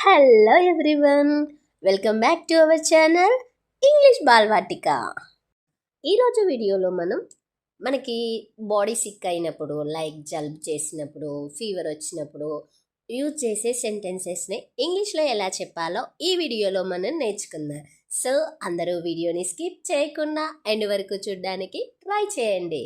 Hello everyone, welcome back to our channel English Balvatika. ఈరోజు వీడియోలో మనకి బాడీ సిక్ అయినప్పుడు, లైక్ జలుబు చేసినప్పుడు, ఫీవర్ వచ్చినప్పుడు యూజ్ చేసే సెంటెన్సెస్ని ఇంగ్లీష్లో ఎలా చెప్పాలో ఈ వీడియోలో మనం నేర్చుకుందాం. సో అందరూ వీడియోని స్కిప్ చేయకుండా ఎండ్ వరకు చూడడానికి ట్రై చేయండి.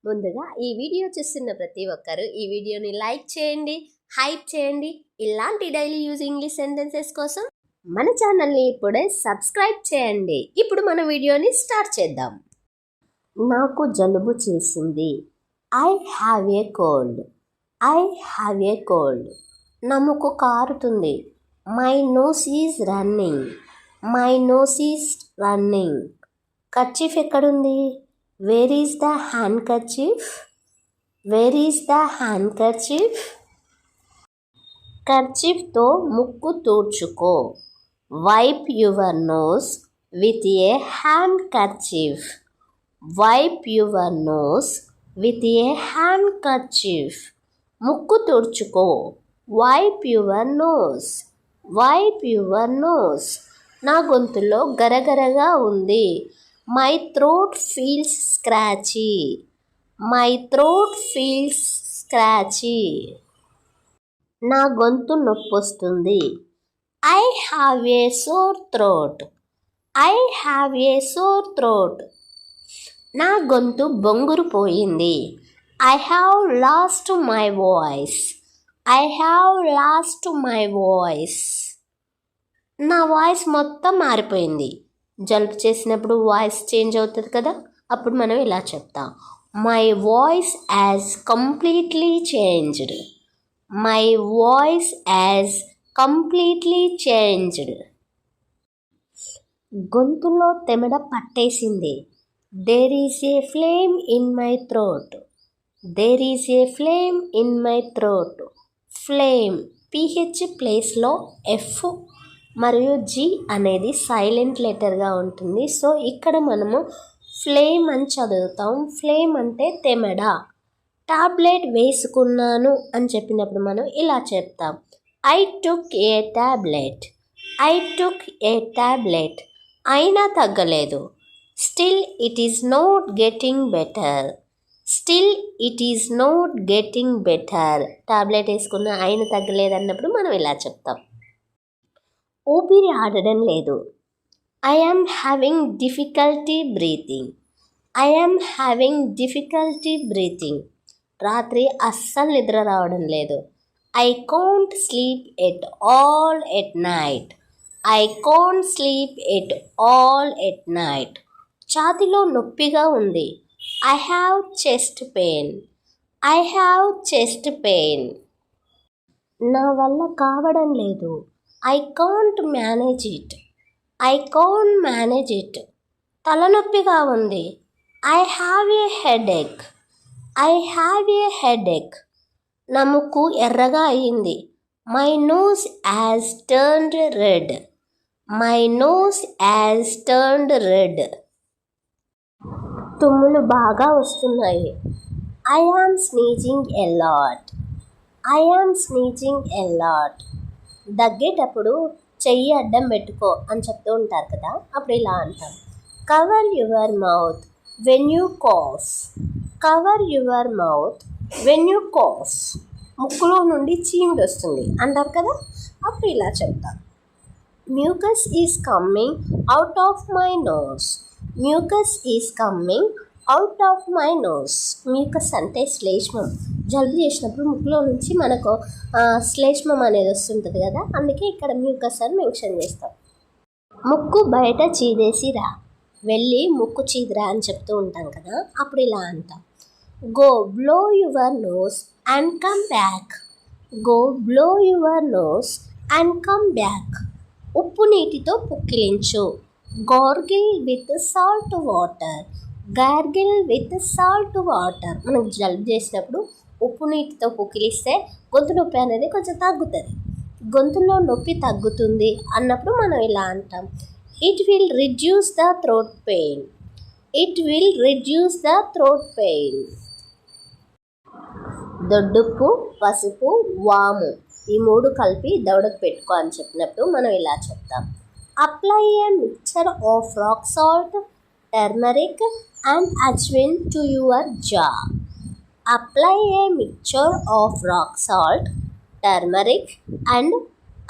ముందుగా ఈ వీడియో చూస్తున్న ప్రతి ఒక్కరూ ఈ వీడియోని లైక్ చేయండి, హైప్ చేయండి. ఇలాంటి డైలీ యూజ్ ఇంగ్లీష్ సెంటెన్సెస్ కోసం మన ఛానల్ని ఇప్పుడే సబ్స్క్రైబ్ చేయండి. ఇప్పుడు మన వీడియోని స్టార్ట్ చేద్దాం. నాకు జలుబు చేసింది. I have a cold. I have a cold. నా ముక్కు కారుతుంది. My nose is running. My nose is running. Kerchief ఎక్కడుంది? Where is the handkerchief? Where is the handkerchief? కర్చీఫ్తో ముక్కు తుడుచుకో. Wipe your nose with a handkerchief. Wipe your nose with a handkerchief. ముక్కు తుడుచుకో. Wipe your nose. Wipe your nose. నా గొంతులో గరగరగా ఉంది. My throat feels scratchy. My throat feels scratchy. నా గొంతు నొప్పొస్తుంది. I have a sore throat. I have a sore throat. నా గొంతు బొంగురు పోయింది. I have lost my voice. I have lost my voice. నా వాయిస్ మొత్తం మారిపోయింది. జలుబు చేసినప్పుడు వాయిస్ చేంజ్ అవుతుంది కదా, అప్పుడు మనం ఇలా చెప్తాం, my voice has completely changed. My voice has completely changed. గొంతులో తెమడ పట్టేసింది. There is a phlegm in my throat. There is a phlegm in my throat. Phlegm P ప్లేస్లో ఎఫ్ మరియు జి అనేది సైలెంట్ లెటర్గా ఉంటుంది. సో ఇక్కడ మనము ఫ్లేమ్ అని చదువుతాం. ఫ్లేమ్ అంటే తెమడ. టాబ్లెట్ వేసుకున్నాను అని చెప్పినప్పుడు మనం ఇలా చెప్తాం, I took A tablet. I took A tablet. అయినా తగ్గలేదు. Still it is not getting better. Still it is not getting better. Tablet వేసుకున్నా అయినా తగ్గలేదు అన్నప్పుడు మనం ఇలా చెప్తాం. ఊపిరి ఆడడం లేదు. I am having difficulty breathing. I am having difficulty breathing. రాత్రి అస్సలు నిద్ర రావడం లేదు. I can't sleep at all at night. I can't sleep at all at night. ఛాతీలో నొప్పిగా ఉంది. I have chest pain. I have chest pain. నా వల్ల కావడం లేదు. I can't manage it. I can't manage it. తలనొప్పిగా ఉంది. I have a headache. I have a headache. నా ముక్కు ఎర్రగా అయింది. My nose has turned red. My nose has turned red. తుమ్ములు బాగా వస్తున్నాయి. I am sneezing a lot. I am sneezing a lot. దగ్గేటప్పుడు చెయ్యి అడ్డం పెట్టుకో అని చెప్తూ ఉంటారు కదా, అప్పుడు ఇలా అంటాం, cover your mouth when you cough. Cover your mouth when you cough. ముక్కులో నుండి చీమిడి వస్తుంది అంటారు కదా, అప్పుడు ఇలా చెప్తాం, mucus is coming out of my nose. Mucus is coming out of my nose. Mucus అంటే శ్లేష్మం. జలుబు చేసినప్పుడు ముక్కులో నుంచి మనకు శ్లేష్మం అనేది వస్తుంటుంది కదా, అందుకే ఇక్కడ మ్యూకస్ అని మెన్షన్ చేస్తాం. ముక్కు బయట చీదేసి రా. వెళ్ళి ముక్కు చీదిరా అని చెప్తూ ఉంటాం కదా, అప్పుడు ఇలా అంటాం, go blow your nose and come back. Go blow your nose and come back. ఉప్పు నీటితో పుక్కిలించు. Gargle with salt water. Gargle with salt water. మనకు జలుబు చేసినప్పుడు ఉప్పు నీటితో పుక్కిలిస్తే గొంతు నొప్పి అనేది కొంచెం తగ్గుతుంది. గొంతులో నొప్పి తగ్గుతుంది అన్నప్పుడు మనం ఇలా అంటాం, it will reduce the throat pain. It will reduce the throat pain. దొడ్డుప్పు, పసుపు, వాము ఈ 3 కలిపి దవడకు పెట్టుకో అని చెప్పినప్పుడు మనం ఇలా చెప్తాం. Apply a mixture of rock salt, turmeric and ajwain to your jaw. Apply a mixture of rock salt, turmeric and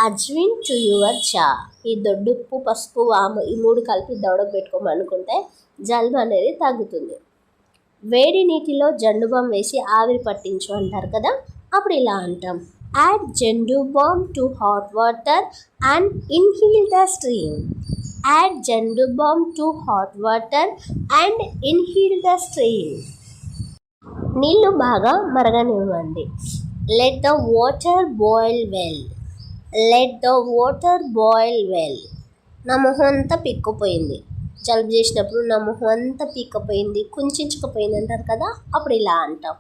ajwain to your jaw. ఈ దొడ్డుప్పు, పసుపు, వాము ఈ 3 కలిపి దవడకు పెట్టుకోమనుకుంటే జలుబు అనేది తగ్గుతుంది. వేడి నీటిలో జండుబాం వేసి ఆవిరి పట్టించు అంటారు కదా, అప్పుడు ఇలా అంటాం. Add Zandu balm to hot water and inhale the stream. Add Zandu balm to hot water and inhale the stream. నీళ్ళు బాగా మరగనివ్వండి. Let the water boil well. Let the water boil well. నా మొహం అంతా పిక్కుపోయింది. జలుబు చేసినప్పుడు నా మొహం అంతా పీక్కపోయింది, కుంచుకుపోయింది అంటారు కదా, అప్పుడు ఇలా అంటాం.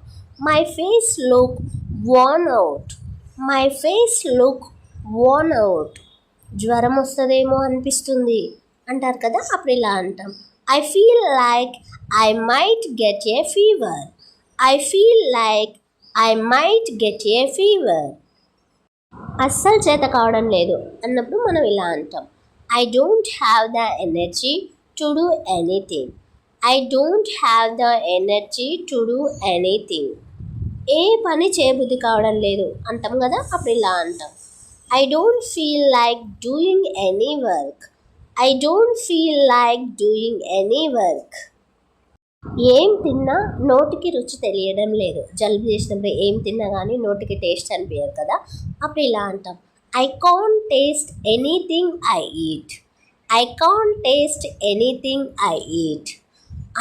My face look worn out. My face look worn out. జ్వరం వస్తుందేమో అనిపిస్తుంది అంటారు కదా, అప్పుడు ఇలా అంటాం. I feel like I might get a fever. I feel like I might get a fever. అస్సలు చేత కావడం లేదు అన్నప్పుడు మనం ఇలా అంటాం. I don't have the energy to do anything. I don't have the energy to do anything. ఏ పని చేయబుద్ధి కావడం లేదు అంటాం కదా, అప్పుడు ఇలా అంటాం. I don't feel like doing any work. I don't feel like doing any work. ఏం తిన్నా నోటికి రుచి తెలియడం లేదు. జలుబు చేసినప్పుడు ఏం తిన్నా కానీ నోటికి టేస్ట్ అనిపించదు కదా, అప్పుడు ఇలా అంటాం. I can't taste anything I eat. I can't taste anything I eat.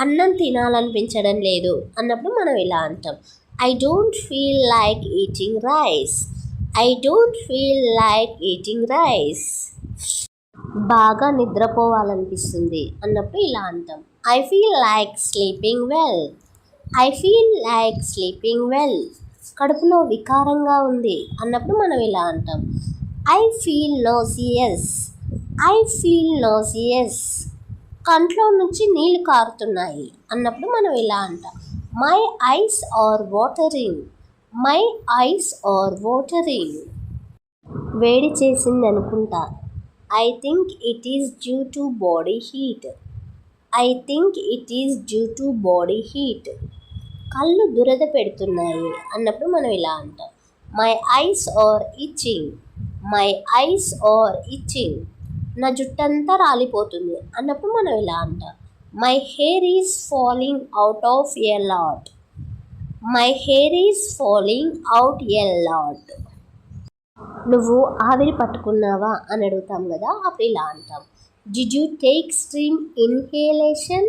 అన్నం తినాలనిపించడం లేదు అన్నప్పుడు మనం ఇలా అంటాం. I don't feel like eating rice. I don't feel like eating rice. బాగా నిద్రపోవాలనిపిస్తుంది అన్నప్పుడు ఇలా అంటాం. I feel like sleeping well. I feel like sleeping well. కడుపులో వికారంగా ఉంది అన్నప్పుడు మనం ఇలా అంటాం. I feel nauseous. I feel nauseous. కంట్లో నుంచి నీళ్లు కారుతున్నాయి అన్నప్పుడు మనం ఇలా అంటాం. My eyes are watering. My eyes are watering. వేడి చేసింది అనుకుంటా. I think it is due to body heat. I think it is due to body heat. కళ్ళు దురద పెడుతున్నాయి అన్నప్పుడు మనం ఇలా అంటాం. My eyes are itching. My eyes are itching. నా జుట్టంతా రాలిపోతుంది అన్నప్పుడు మనం ఇలా అంటాం. My hair is falling out of a lot. My hair is falling out a lot. నువ్వు ఆవిరి పట్టుకున్నావా అని అడుగుతాం కదా, అప్పుడు ఇలా అంటాం. Did you take steam inhalation.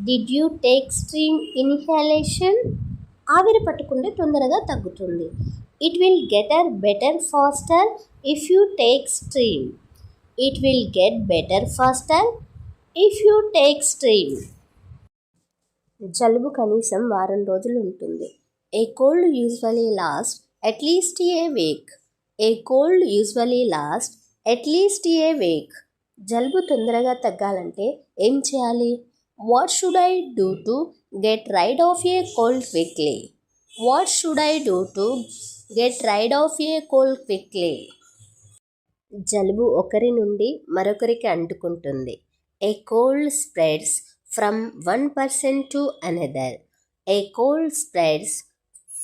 Did you take steam inhalation. ఆవిరి పట్టుకుంటే తొందరగా తగ్గుతుంది. It will get better faster if you take steam. It will get better faster if you take steam. జలుబు కనీసం వారం రోజులు ఉంటుంది. A cold usually last at least a week. A cold usually last at least a week. జలుబు తొందరగా తగ్గాలంటే ఏం చేయాలి? What should I do to get rid of a cold quickly? What should I do to get rid of a cold quickly? జలుబు ఒకరి నుండి మరొకరికి అంటుకుంటుంది. A cold spreads from one person to another. A cold spreads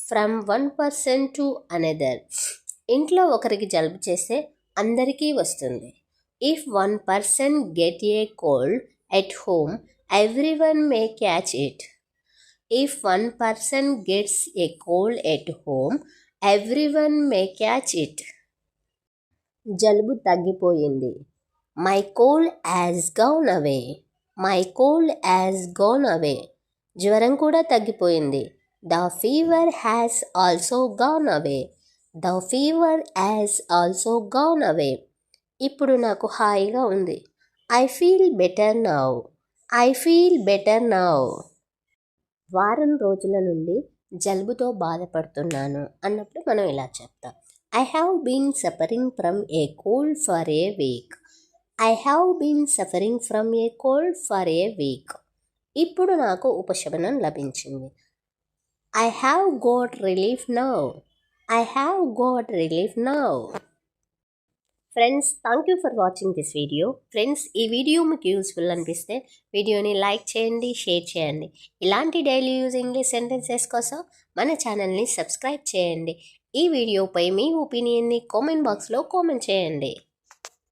from one person to another. ఇంట్లో ఒకరికి జలుబు చేస్తే అందరికీ వస్తుంది. If one person get a cold at home everyone may catch it. If one person gets a cold at home everyone may catch it. జలుబు తగ్గిపోయింది. My cold has gone away. My cold has gone away. జ్వరం కూడా తగ్గిపోయింది. The fever has also gone away. The fever has also gone away. ఇప్పుడు నాకు హాయిగా ఉంది. I feel better now. I feel better now. వారం రోజుల నుండి జలుబుతో బాధపడుతున్నాను అన్నప్పుడు మనం ఇలా చెప్తాం. I have been suffering from a cold for a week. I have been suffering from a cold for a week. ఇప్పుడు నాకు ఉపశమనం లభించింది. I have got relief now. I have got relief now. Friends thank you for watching this video. Friends ఈ video మీకు useful అనిపిస్తే వీడియోని like చేయండి, share చేయండి. ఇలాంటి డైలీ యూజ్ ఇంగ్లీష్ సెంటెన్సెస్ కోసం మన ఛానల్ని సబ్స్క్రైబ్ చేయండి. ఈ వీడియోపై మీ ఒపీనియన్ని కామెంట్ బాక్స్లో కామెంట్ చేయండి.